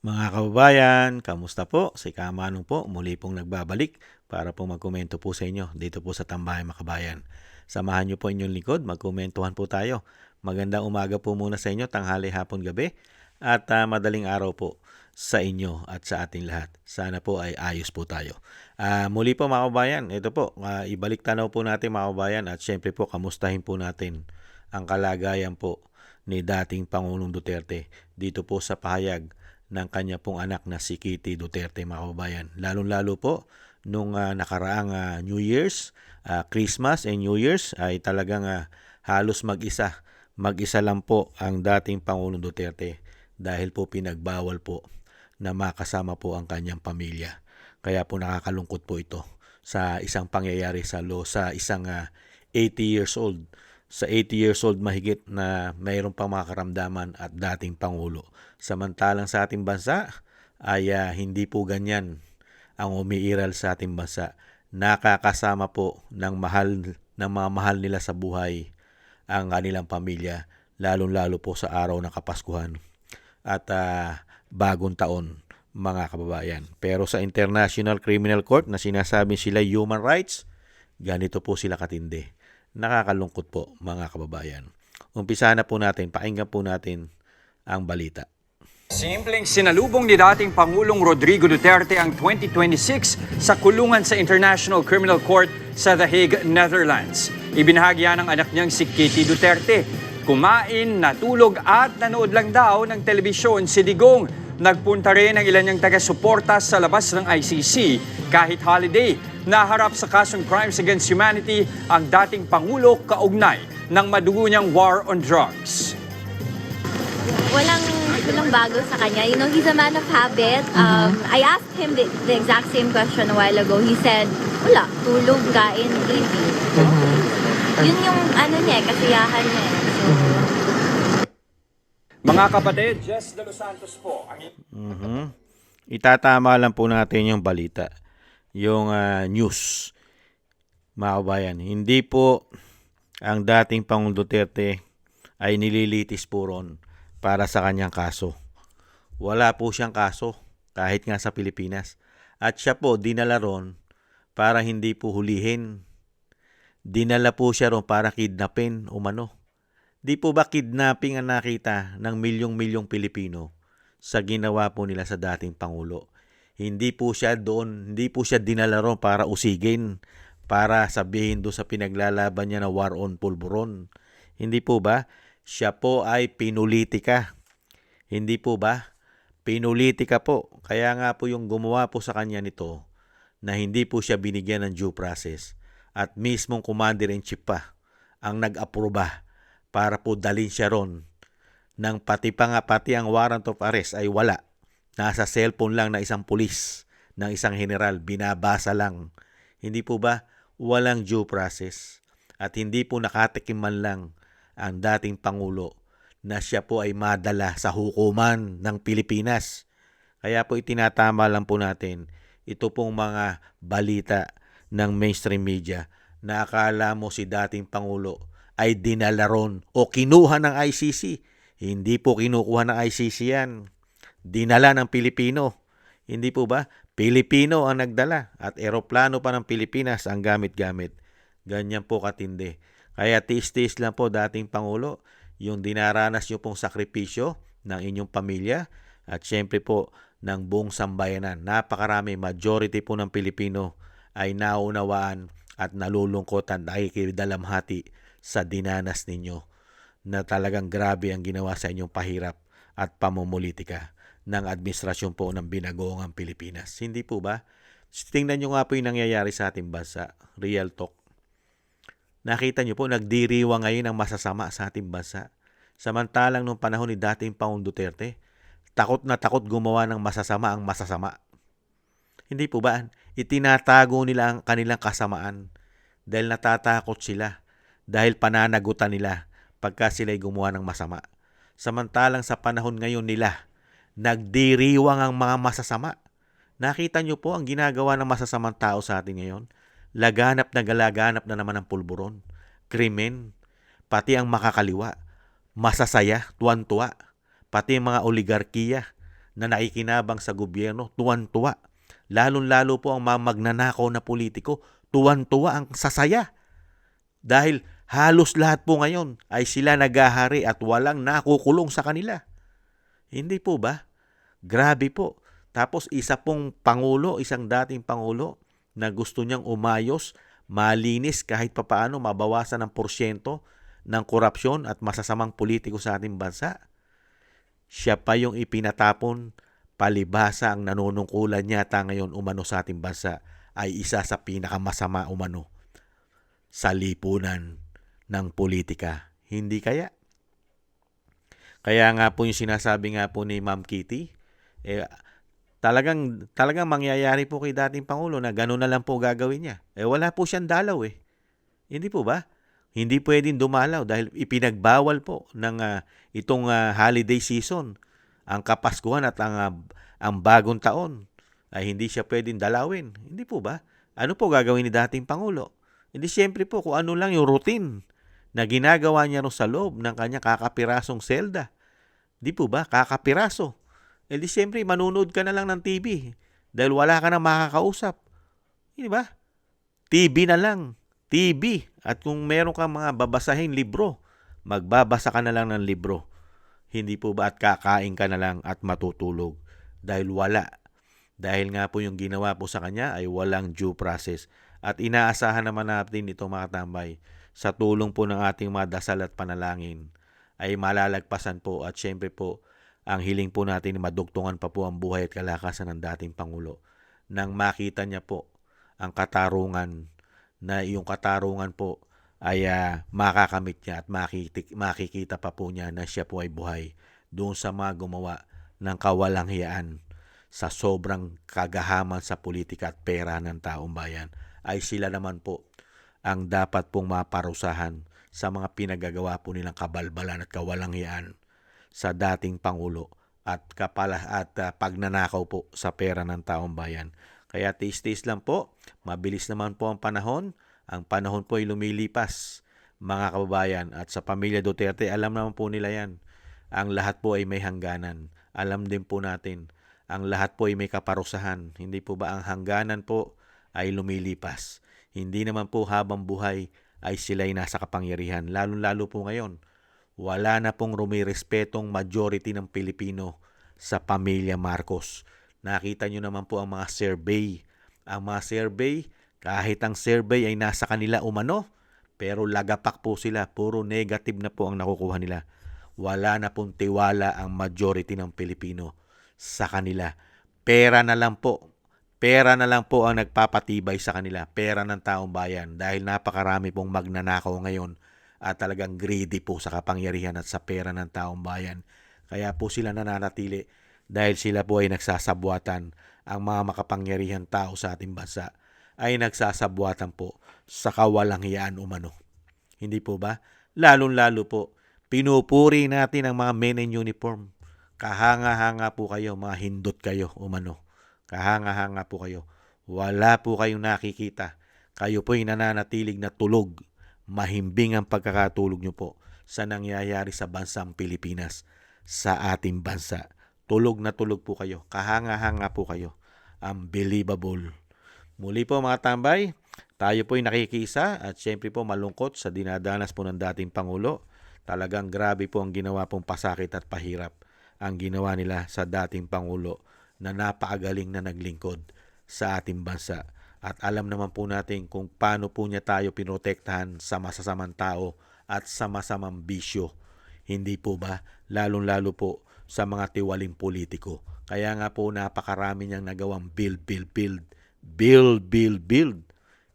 Mga kababayan, kamusta po? Si Kamanong po, muli pong nagbabalik para po magkomento po sa inyo dito po sa Tambahay Makabayan. Samahan niyo po inyong likod, magkomentuhan po tayo. Magandang umaga po muna sa inyo, tanghali, hapon, gabi, at madaling araw po sa inyo at sa ating lahat. Sana po ay ayos po tayo. Muli po mga kababayan, ito po, ibalik tanaw po natin mga kababayan at syempre po kamustahin po natin ang kalagayan po ni dating Pangulong Duterte dito po sa pahayag ng kanya pong anak na si Kitty Duterte, mga kababayan. Lalong-lalo po nung nakaraang New Year's, Christmas and New Year's ay talagang halos mag-isa. Mag-isa lang po ang dating Pangulong Duterte dahil po pinagbawal po na makasama po ang kanyang pamilya. Kaya po nakakalungkot po ito sa isang pangyayari sa isang 80 years old. Sa 80 years old mahigit na mayroon pang mga karamdaman at dating Pangulo. Samantalang sa ating bansa ay hindi po ganyan ang umiiral sa ating bansa. Nakakasama po ng mga mahal nila sa buhay ang kanilang pamilya, lalong-lalo po sa araw ng Kapaskuhan at bagong taon, mga kababayan. Pero sa International Criminal Court na sinasabi sila human rights, ganito po sila katindi. Nakakalungkot po, mga kababayan. Umpisa na po natin, pakinggan po natin ang balita. Simpleng sinalubong ni dating Pangulong Rodrigo Duterte ang 2026 sa kulungan sa International Criminal Court sa The Hague, Netherlands. Ibinahagi ng anak niyang si Kitty Duterte. Kumain, natulog at nanood lang daw ng telebisyon si Digong. Nagpunta rin ang ilan niyang taga-suporta sa labas ng ICC kahit holiday. Naharap sa kasong Crimes Against Humanity ang dating Pangulo kaugnay ng madugo niyang war on drugs. Walang bago sa kanya. You know, he's a man of habit. I asked him the exact same question a while ago. He said, wala, tulog, kain, TV. Yun yung kasiyahan niya. So, Mga kapatid, Jess De Los Santos po. Itatama lang po natin yung balita, yung news. Mga kabayan, hindi po ang dating Pangulong Duterte ay nililitis po ron para sa kanyang kaso. Wala po siyang kaso kahit nga sa Pilipinas. At siya po dinala ron para hindi po hulihin. Dinala po siya ron para kidnapin umano. Di po ba kidnapping ang nakita ng milyong-milyong Pilipino sa ginawa po nila sa dating Pangulo? Hindi po siya dinala ron para usigin, para sabihin doon sa pinaglalaban niya na war on pulburon. Hindi po ba? Siya po ay pinulitika. Hindi po ba? Pinulitika po. Kaya nga po yung gumawa po sa kanya nito na hindi po siya binigyan ng due process at mismong commander-in-chief pa ang nag-aproba para po dalhin siya ron nang pati ang warrant of arrest ay wala. Nasa cellphone lang na isang pulis, ng isang general, binabasa lang. Hindi po ba? Walang due process at hindi po nakatikim man lang ang dating Pangulo na siya po ay madala sa hukuman ng Pilipinas. Kaya po itinatama lang po natin ito pong mga balita ng mainstream media na akala mo si dating Pangulo ay dinala ron o kinuha ng ICC. Hindi po kinukuha ng ICC yan. Dinala ng Pilipino. Hindi po ba? Pilipino ang nagdala at eroplano pa ng Pilipinas ang gamit-gamit. Ganyan po katindi. Kaya tiis-tiis lang po dating Pangulo yung dinaranas nyo pong sakripisyo ng inyong pamilya at syempre po ng buong sambayanan. Napakarami, majority po ng Pilipino ay naunawaan at nalulungkot at nakikidalamhati sa dinanas ninyo na talagang grabe ang ginawa sa inyong pahirap at pamumulitika ng administrasyon po ng binagoongang Pilipinas. Hindi po ba? Tingnan nyo nga po yung nangyayari sa ating bansa. Real talk. Nakita nyo po, nagdiriwa ngayon ang masasama sa ating bansa. Samantalang nung panahon ni dating Pangulong Duterte, takot na takot gumawa ng masasama ang masasama. Hindi po ba? Itinatago nila ang kanilang kasamaan dahil natatakot sila, dahil pananagutan nila pagka sila'y gumawa ng masama. Samantalang sa panahon ngayon nila, nagdiriwang ang mga masasama. Nakita nyo po ang ginagawa ng masasamang tao sa atin ngayon? Laganap na naman ang pulburon, krimen, pati ang makakaliwa, masasaya, tuwan-tuwa, pati ang mga oligarkiya, na nakikinabang sa gobyerno, tuwan-tuwa. Lalong-lalo po ang mga magnanakaw na politiko, tuwan-tuwa ang sasaya. Dahil halos lahat po ngayon ay sila naghahari at walang nakukulong sa kanila. Hindi po ba? Grabe po. Tapos isa pong pangulo, isang dating pangulo na gusto niyang umayos, malinis kahit papaano, mabawasan ng porsyento ng korupsyon at masasamang politiko sa ating bansa. Siya pa yung ipinatapon, palibhasa ang nanunungkulan yata ngayon umano sa ating bansa ay isa sa pinakamasama umano sa lipunan ng politika. Hindi kaya? Kaya nga po yung sinasabi nga po ni Ma'am Kitty, talagang mangyayari po kay dating Pangulo na gano'n na lang po gagawin niya. Wala po siyang dalaw eh. Hindi po ba? Hindi pwedeng dumalaw dahil ipinagbawal po ng itong holiday season, ang Kapaskuhan at ang bagong taon ay hindi siya pwedeng dalawin. Hindi po ba? Ano po gagawin ni dating Pangulo? Hindi siyempre po kung ano lang yung routine na ginagawa niya sa loob ng kanya kakapirasong selda. Di po ba? Kakapiraso. Di siyempre manunood ka na lang ng TV dahil wala ka na makakausap. Di ba? TV na lang. TV. At kung meron kang mga babasahin libro, magbabasa ka na lang ng libro. Hindi po ba at kakain ka na lang at matutulog dahil wala. Dahil nga po yung ginawa po sa kanya ay walang due process. At inaasahan naman natin ito mga tambay, sa tulong po ng ating mga dasal at panalangin ay malalagpasan po at syempre po ang hiling po natin madugtungan pa po ang buhay at kalakasan ng dating Pangulo nang makita niya po ang katarungan na yung katarungan po ay makakamit niya at makikita pa po niya na siya po ay buhay doon sa mga gumawa ng kawalanghiyaan sa sobrang kagahaman sa politika at pera ng taong bayan. Ay sila naman po ang dapat pong maparusahan sa mga pinagagawa po nilang kabalbalan at kawalanghiyaan sa dating Pangulo at pagnanakaw po sa pera ng taong bayan. Kaya tiis-tiis lang po, mabilis naman po ang panahon po ay lumilipas mga kababayan at sa pamilya Duterte alam naman po nila yan. Ang lahat po ay may hangganan. Alam din po natin, ang lahat po ay may kaparusahan. Hindi po ba ang hangganan po ay lumilipas. Hindi naman po habang buhay ay sila'y nasa kapangyarihan. Lalo-lalo po ngayon, wala na pong rumirespetong majority ng Pilipino sa pamilya Marcos. Nakita nyo naman po ang mga survey. Ang mga survey, kahit ang survey ay nasa kanila umano, pero lagapak po sila. Puro negative na po ang nakukuha nila. Wala na pong tiwala ang majority ng Pilipino sa kanila. Pera na lang po ang nagpapatibay sa kanila, pera ng taong bayan dahil napakarami pong magnanakaw ngayon at talagang greedy po sa kapangyarihan at sa pera ng taong bayan. Kaya po sila nananatili dahil sila po ay nagsasabwatan. Ang mga makapangyarihan tao sa ating bansa ay nagsasabwatan po sa kawalanghiyaan umano. Hindi po ba? Lalong-lalo po, pinupuri natin ang mga men in uniform. Kahanga-hanga po kayo, mga hindot kayo umano. Kahanga-hanga po kayo. Wala po kayong nakikita. Kayo po'y nananatilig na tulog. Mahimbing ang pagkakatulog nyo po sa nangyayari sa bansang Pilipinas, sa ating bansa. Tulog na tulog po kayo. Kahanga-hanga po kayo. Unbelievable. Muli po mga tambay, tayo po'y nakikisa at syempre po malungkot sa dinadanas po ng dating Pangulo. Talagang grabe po ang ginawa pong pasakit at pahirap ang ginawa nila sa dating Pangulo na napakagaling na naglingkod sa ating bansa. At alam naman po natin kung paano po niya tayo pinotektahan sa masasamang tao at sa masamang bisyo. Hindi po ba? Lalong-lalo po sa mga tiwaling politiko. Kaya nga po napakarami niyang nagawang build.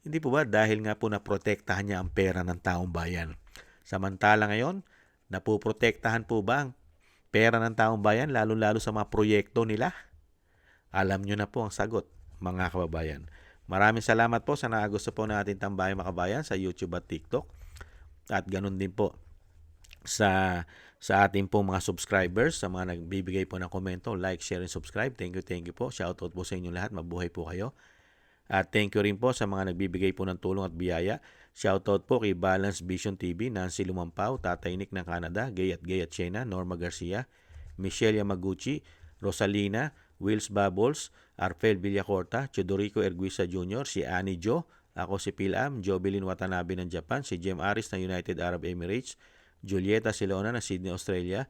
Hindi po ba? Dahil nga po naprotektahan niya ang pera ng taong bayan. Samantala ngayon, napoprotektahan po ba ang pera ng taong bayan lalo-lalo sa mga proyekto nila? Alam nyo na po ang sagot, mga kababayan. Maraming salamat po sa nakagusto po na ating tambayang mga kababayan sa YouTube at TikTok. At ganun din po sa ating po mga subscribers, sa mga nagbibigay po ng komento, like, share, and subscribe. Thank you po. Shoutout po sa inyo lahat. Mabuhay po kayo. At thank you rin po sa mga nagbibigay po ng tulong at biyaya. Shoutout po kay Balance Vision TV, Nancy Lumampao, Tatay Nick ng Canada, Gay at Siena, Norma Garcia, Michelle Yamaguchi, Rosalina, Wills Bubbles, Arfel Villacorta, Chodorico Erguisa Jr., si Annie Jo, ako si Pilam, Jobelin Watanabe ng Japan, si Jem Aris ng United Arab Emirates, Julieta Silona ng Sydney, Australia,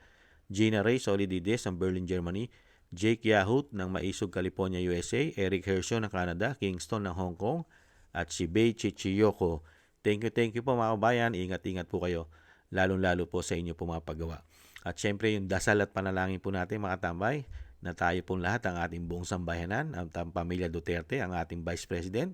Gina Ray Solidides ng Berlin, Germany, Jake Yahut ng Maisog, California, USA, Eric Hershon ng Canada, Kingston ng Hong Kong, at si Bei Chichiyoko. Thank you po mga kabayan. Ingat-ingat po kayo, lalong-lalo po sa inyo po mga paggawa. At syempre yung dasal at panalangin po natin mga tambay, na tayo pong lahat, ang ating buong sambayanan, ang pamilya Duterte, ang ating Vice President,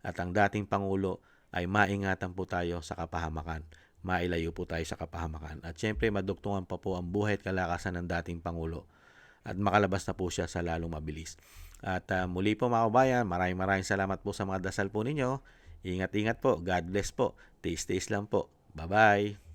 at ang dating Pangulo ay maingatan po tayo sa kapahamakan. Mailayo po tayo sa kapahamakan. At syempre madugtungan pa po ang buhay at kalakasan ng dating Pangulo. At makalabas na po siya sa lalong mabilis. At muli po mga kabayan, maraming salamat po sa mga dasal po ninyo. Ingat-ingat po. God bless po. Taste lang po. Bye-bye.